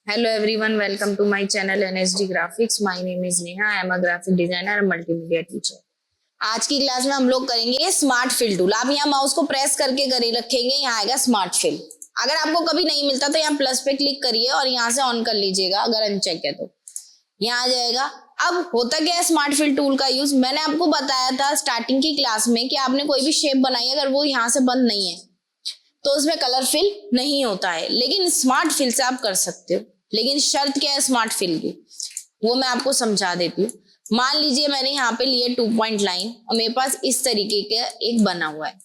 Hello everyone, welcome to my channel NSD Graphics. My name is Neha. I am a graphic designer and multimedia teacher. आज की class में हम लोग करेंगे smart fill tool. आप यहाँ माउस को प्रेस करके करे रखेंगे, यहाँ आएगा स्मार्ट फिल। अगर आपको कभी नहीं मिलता तो यहाँ प्लस पे क्लिक करिए और यहाँ से ऑन कर लीजिएगा। अगर अनचेक है तो यहाँ आ जाएगा। अब होता क्या है स्मार्ट फिल टूल का यूज, मैंने आपको बताया था स्टार्टिंग की क्लास में कि आपने कोई भी शेप बनाई, अगर वो यहाँ से बंद नहीं है तो उसमें कलर फिल नहीं होता है, लेकिन स्मार्ट फिल से आप कर सकते हो। लेकिन शर्त क्या है स्मार्ट फिल की, वो मैं आपको समझा देती हूँ। मान लीजिए मैंने यहाँ पे लिए 2 पॉइंट लाइन और मेरे पास इस तरीके का एक बना हुआ है।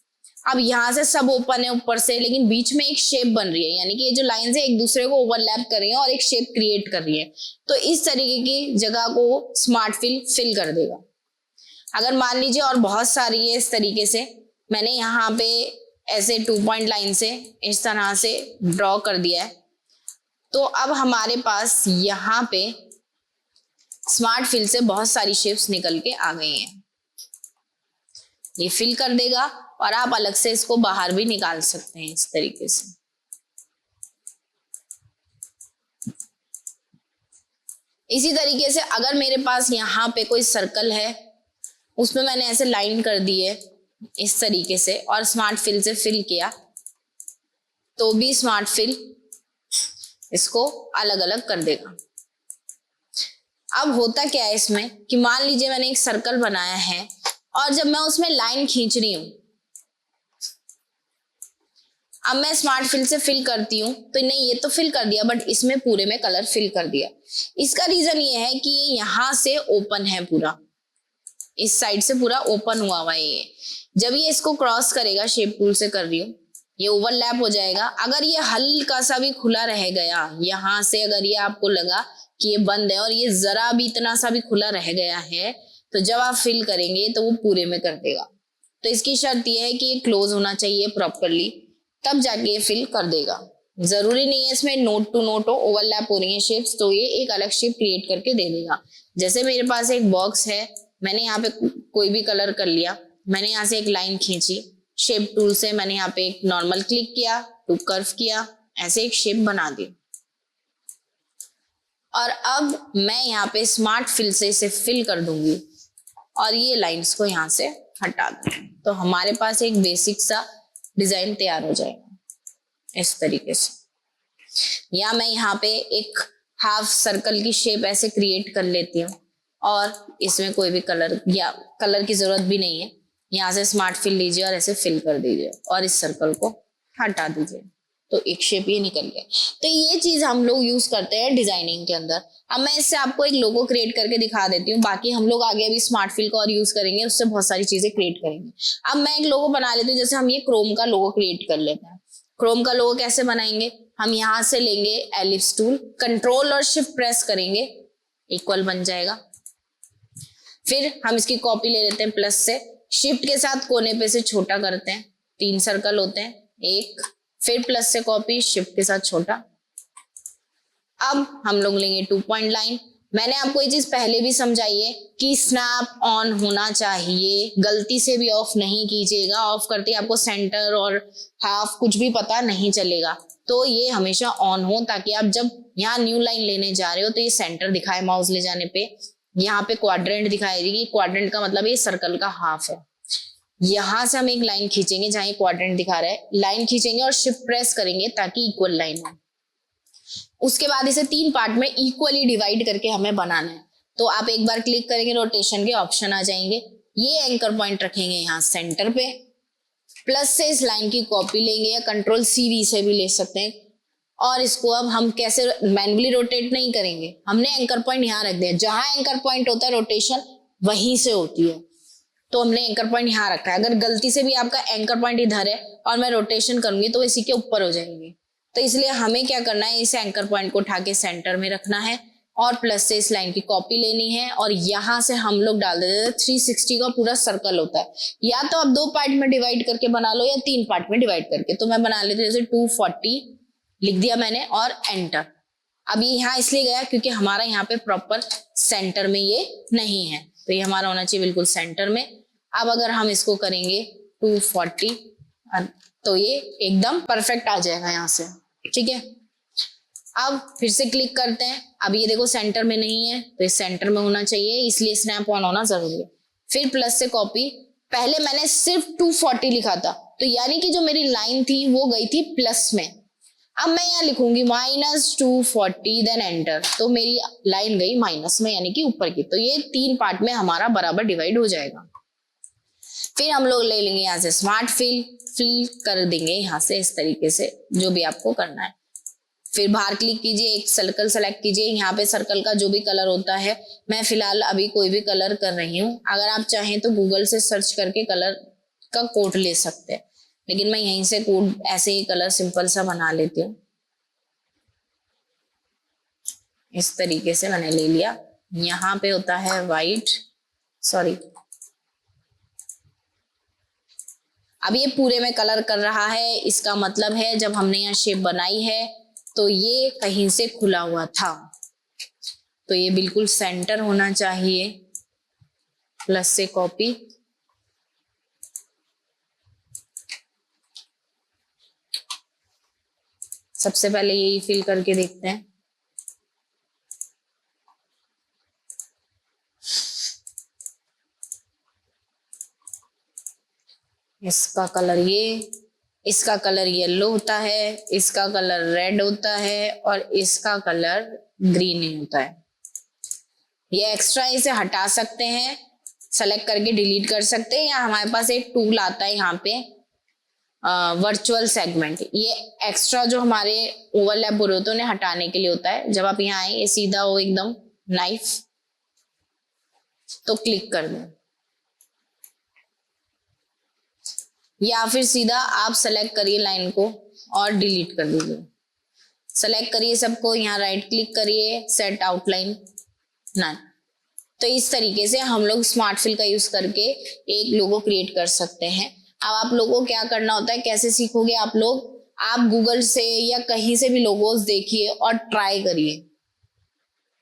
अब यहाँ से सब ओपन है ऊपर से, लेकिन बीच में एक शेप बन रही है, यानी कि ये जो लाइन है एक दूसरे को ओवरलैप कर रही है और एक शेप क्रिएट कर रही है। तो इस तरीके की जगह को स्मार्ट फिल कर देगा। अगर मान लीजिए और बहुत सारी है इस तरीके से, मैंने यहाँ पे ऐसे 2 पॉइंट लाइन से इस तरह से ड्रॉ कर दिया है, तो अब हमारे पास यहाँ पे स्मार्ट फिल से बहुत सारी शेप्स निकल के आ गई हैं। ये फिल कर देगा और आप अलग से इसको बाहर भी निकाल सकते हैं इस तरीके से। इसी तरीके से अगर मेरे पास यहाँ पे कोई सर्कल है, उसमें मैंने ऐसे लाइन कर दी है इस तरीके से और स्मार्ट फिल से फिल किया, तो भी स्मार्ट फिल इसको अलग अलग कर देगा। अब होता क्या है इसमें कि मान लीजिए मैंने एक सर्कल बनाया है और जब मैं उसमें लाइन खींच रही हूं, अब मैं स्मार्ट फिल से फिल करती हूँ तो नहीं, ये तो फिल कर दिया बट इसमें पूरे में कलर फिल कर दिया। इसका रीजन ये है कि ये यहां से ओपन है, पूरा इस साइड से पूरा ओपन हुआ है। ये जब ये इसको क्रॉस करेगा, शेप टूल से कर रही हूँ, ये ओवरलैप हो जाएगा। अगर ये हल्का सा भी खुला रह गया यहां से, अगर ये आपको लगा कि ये बंद है और ये जरा भी इतना सा भी खुला रह गया है, तो जब आप फिल करेंगे तो वो पूरे में कर देगा। तो इसकी शर्त ये है कि ये क्लोज होना चाहिए प्रॉपरली, तब जाके ये फिल कर देगा। जरूरी नहीं है इसमें नोट टू नोट हो, ओवरलैप हो रही है शेप्स तो ये एक अलग शेप क्रिएट करके दे देगा। जैसे मेरे पास एक बॉक्स है, मैंने यहाँ पे कोई भी कलर कर लिया, मैंने यहाँ से एक लाइन खींची, शेप टूल से मैंने यहाँ पे एक नॉर्मल क्लिक किया, टू कर्व किया, ऐसे एक शेप बना दी। और अब मैं यहाँ पे स्मार्ट फिल से इसे फिल कर दूंगी और ये लाइंस को यहाँ से हटा दूंगी, तो हमारे पास एक बेसिक सा डिजाइन तैयार हो जाएगा इस तरीके से। या मैं यहाँ पे एक हाफ सर्कल की शेप ऐसे क्रिएट कर लेती हूँ और इसमें कोई भी कलर या कलर की जरूरत भी नहीं है, यहाँ से स्मार्ट फिल लीजिए और ऐसे फिल कर दीजिए और इस सर्कल को हटा दीजिए, तो एक शेप ये निकल गया। तो ये चीज हम लोग यूज करते हैं डिजाइनिंग के अंदर। अब मैं इससे आपको एक लोगो क्रिएट करके दिखा देती हूँ, बाकी हम लोग आगे अभी स्मार्ट फिल को और यूज करेंगे, उससे बहुत सारी चीजें क्रिएट करेंगे। अब मैं एक लोगो बना लेती हूँ, जैसे हम ये क्रोम का लोगो क्रिएट कर लेते हैं। क्रोम का लोगो कैसे बनाएंगे, हम यहाँ से लेंगे एलिप्स टूल, कंट्रोल और शिफ्ट प्रेस करेंगे, इक्वल बन जाएगा। फिर हम इसकी कॉपी ले लेते हैं प्लस से, शिफ्ट के साथ कोने पे से छोटा करते हैं, 3 सर्कल होते हैं, एक, फिर प्लस से कॉपी, शिफ्ट के साथ छोटा। अब हम लोग लेंगे 2 पॉइंट लाइन। मैंने आपको ये चीज पहले भी समझाई है कि स्नैप ऑन होना चाहिए, गलती से भी ऑफ नहीं कीजिएगा। ऑफ करते आपको सेंटर और हाफ कुछ भी पता नहीं चलेगा, तो ये हमेशा ऑन हो, ताकि आप जब यहाँ न्यू लाइन लेने जा रहे हो तो ये सेंटर दिखाए माउस ले जाने पे। यहाँ पे क्वाड्रेंट दिखाएगी, क्वाड्रेंट का मतलब ये सर्कल का हाफ है। यहां से हम एक लाइन खींचेंगे जहां क्वाड्रेंट दिखा रहा है, लाइन खींचेंगे और शिफ्ट प्रेस करेंगे ताकि इक्वल लाइन हो। उसके बाद इसे 3 पार्ट में इक्वली डिवाइड करके हमें बनाना है। तो आप एक बार क्लिक करेंगे, रोटेशन के ऑप्शन आ जाएंगे, ये एंकर पॉइंट रखेंगे यहाँ सेंटर पे, प्लस से इस लाइन की कॉपी लेंगे या कंट्रोल CV से भी ले सकते हैं। और इसको अब हम कैसे मैन्युअली रोटेट नहीं करेंगे, हमने एंकर पॉइंट यहाँ रख दिया, जहां एंकर पॉइंट होता है रोटेशन वहीं से होती है, तो हमने एंकर पॉइंट यहाँ रखा है। अगर गलती से भी आपका एंकर पॉइंट इधर है और मैं रोटेशन करूंगी तो इसी के ऊपर हो जाएंगे, तो इसलिए हमें क्या करना है, इस एंकर पॉइंट को उठा के सेंटर में रखना है और प्लस से इस लाइन की कॉपी लेनी है और यहाँ से हम लोग डाल देते हैं। 360 का पूरा सर्कल होता है, या तो आप 2 पार्ट में डिवाइड करके बना लो या 3 पार्ट में डिवाइड करके। तो मैं बना लेती हूँ, जैसे 240 लिख दिया मैंने और एंटर। अब ये यहाँ इसलिए गया क्योंकि हमारा यहाँ पे प्रॉपर सेंटर में ये नहीं है, तो ये हमारा होना चाहिए बिल्कुल सेंटर में। अब अगर हम इसको करेंगे 240 तो ये एकदम परफेक्ट आ जाएगा यहाँ से, ठीक है। अब फिर से क्लिक करते हैं। अब ये देखो सेंटर में नहीं है, तो इस सेंटर में होना चाहिए, इसलिए स्नैप ऑन होना जरूरी है। फिर प्लस से कॉपी, पहले मैंने सिर्फ 240 लिखा था, तो यानी कि जो मेरी लाइन थी वो गई थी प्लस में। अब मैं यहाँ लिखूंगी -240 देन एंटर, तो मेरी लाइन गई माइनस में यानी कि ऊपर की। तो ये 3 पार्ट में हमारा बराबर डिवाइड हो जाएगा। फिर हम लोग ले लेंगे यहाँ से स्मार्ट फिल कर देंगे यहाँ से इस तरीके से, जो भी आपको करना है। फिर बाहर क्लिक कीजिए, एक सर्कल सेलेक्ट कीजिए। यहाँ पे सर्कल का जो भी कलर होता है, मैं फिलहाल अभी कोई भी कलर कर रही हूँ। अगर आप चाहें तो गूगल से सर्च करके कलर का कोड ले सकते हैं, लेकिन मैं यहीं से कोड ऐसे ही कलर सिंपल सा बना लेती हूँ। इस तरीके से मैंने ले लिया। यहाँ पे होता है वाइट, सॉरी, अब ये पूरे में कलर कर रहा है। इसका मतलब है जब हमने यहाँ शेप बनाई है तो ये कहीं से खुला हुआ था, तो ये बिल्कुल सेंटर होना चाहिए। प्लस से कॉपी, सबसे पहले यही फिल करके देखते हैं। इसका कलर ये, इसका कलर येलो होता है, इसका कलर रेड होता है और इसका कलर ग्रीन होता है। ये एक्स्ट्रा इसे हटा सकते हैं, सेलेक्ट करके डिलीट कर सकते हैं, या हमारे पास एक टूल आता है यहाँ पे वर्चुअल सेगमेंट। ये एक्स्ट्रा जो हमारे ओवरलैप हो रहे होते हैं उन्हें हटाने के लिए होता है। जब आप यहाँ आए, ये सीधा हो एकदम नाइफ, तो क्लिक कर दो, या फिर सीधा आप सेलेक्ट करिए लाइन को और डिलीट कर दीजिए। सेलेक्ट करिए सबको, यहाँ राइट क्लिक करिए, सेट आउटलाइन नन। तो इस तरीके से हम लोग स्मार्ट फिल का यूज करके एक लोगो क्रिएट कर सकते हैं। अब आप लोगों को क्या करना होता है, कैसे सीखोगे आप लोग, आप गूगल से या कहीं से भी लोगोस देखिए और ट्राई करिए।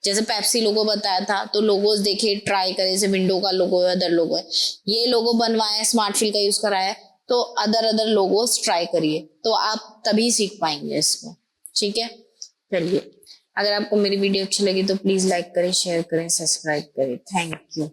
जैसे पेप्सी लोगो बताया था, तो लोगोस देखिए, ट्राई करिए। जैसे विंडो का लोगो है, अदर लोगो है, ये लोगो बनवाए, स्मार्ट फिल का यूज कराया, तो अदर लोगोस ट्राई करिए, तो आप तभी सीख पाएंगे इसको। ठीक है, चलिए, अगर आपको मेरी वीडियो अच्छी लगी तो प्लीज लाइक करें, शेयर करें, सब्सक्राइब करें। Thank you.